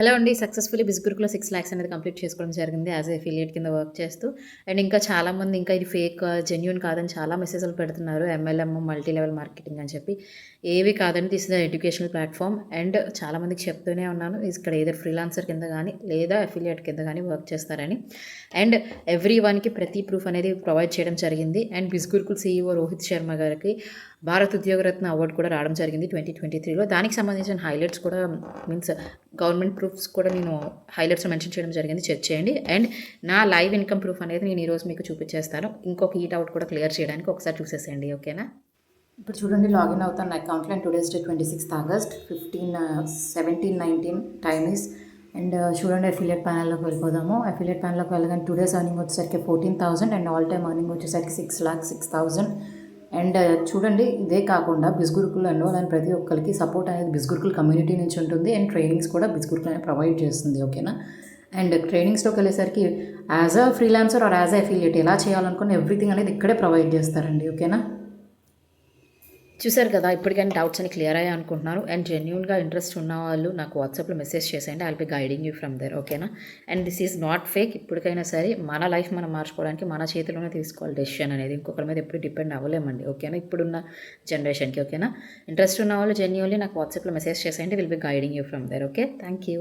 Hello అండి. Successfully బిస్గురుకులో 6 lakhs అనేది complete చేసుకోవడం జరిగింది. యాస్ ఎ అఫిలియేట్ కింద వర్క్ చేస్తూ. అండ్ ఇంకా చాలామంది ఇంకా ఇది ఫేక్, జెన్యూన్ కాదని చాలా మెసేజ్‌లు పెడుతున్నారు. ఎంఎల్ఎం, మల్టీ లెవెల్ మార్కెటింగ్ అని చెప్పి. ఏవి కాదండి. This is the educational platform. And చాలామందికి చెప్తూనే ఉన్నాను. ఇక్కడ ఎయిదర్ ఫ్రీలాన్సర్ కింద గానీ, లేదా అఫిలియేట్ కింద గానీ వర్క్ చేస్తారని. అండ్ ఎవ్రీ వన్‌కి ప్రతి ప్రూఫ్ అనేది ప్రొవైడ్ చేయడం జరిగింది. అండ్ బిస్గురుకుల్ సీఈఓ రోహిత్ శర్మ గారికి భారత్ ఉద్యోగరత్న అవార్డు కూడా రావడం జరిగింది 2023లో. దానికి సంబంధించిన హైలైట్స్ కూడా మీన్స్ గవర్నమెంట్ ప్రూఫ్స్ కూడా నేను హైలైట్స్‌లో మెన్షన్ చేయడం జరిగింది. చెక్ చేయండి. అండ్ నా లైవ్ ఇన్‌కమ్ ప్రూఫ్ అనేది నేను ఈరోజు మీకు చూపించేస్తాను. ఇంకొక ఈ డౌట్ కూడా క్లియర్ చేయడానికి ఒకసారి చూసేసేయండి. ఓకేనా? ఇప్పుడు చూడండి, లాగిన్ అవుతాను నా అకౌంట్‌లో. And today's date 26th August 17:19 time is. And చూడండి, అఫిలియేట్ ప్యానెల్లోకి వెళ్ళిపోదాము. అఫిలియేట్ ప్యానెల్లోకి వెళ్ళగానే టుడేస్ ఎర్నింగ్ వచ్చేసరికి 14,000 అండ్ ఆల్ టైమ్ ఎర్నింగ్ వచ్చేసరికి 6,06,000. అండ్ చూడండి, ఇదే కాకుండా బిస్గురుకుల్ ఎన్రోల్ అయిన ప్రతి ఒక్కరికి సపోర్ట్ అనేది బిస్గురుకుల్ కమ్యూనిటీ నుంచి ఉంటుంది. అండ్ ట్రైనింగ్స్ కూడా బిస్గురుకుల్ అనేది ప్రొవైడ్ చేస్తుంది. ఓకేనా? అండ్ ట్రైనింగ్స్లోకి వెళ్ళేసరికి as a freelancer or as a affiliate ఎలా చేయాలనుకున్న ఎవ్రీథింగ్ అనేది ఇక్కడే ప్రొవైడ్ చేస్తారండి. ఓకేనా? చూసారు కదా, ఇప్పటికైనా డౌట్స్ అని క్లియర్ అయ్యాయి అనుకుంటున్నారు. అండ్ జెన్యూన్గా ఇంట్రెస్ట్ ఉన్న వాళ్ళు నాకు వాట్సాప్లో మెసేజ్ చేసేయండి. I'll be guiding you from there. ఓకేనా? And this is not fake. ఇప్పటికైనా సరే మన లైఫ్ మనం మార్చుకోవడానికి మన చేతిలోనే తీసుకోవాలి డెసిషన్ అనేది. ఇంకొకరి మీద ఎప్పుడు డిపెండ్ అవ్వలేమండి. ఓకేనా? ఇప్పుడున్న జనరేషన్కి. ఓకేనా? ఇంట్రెస్ట్ ఉన్న వాళ్ళు జెన్యూన్లీ నాకు వాట్సాప్లో మెసేజ్ చేసేయండి. Will be guiding you from there. Okay? Thank you.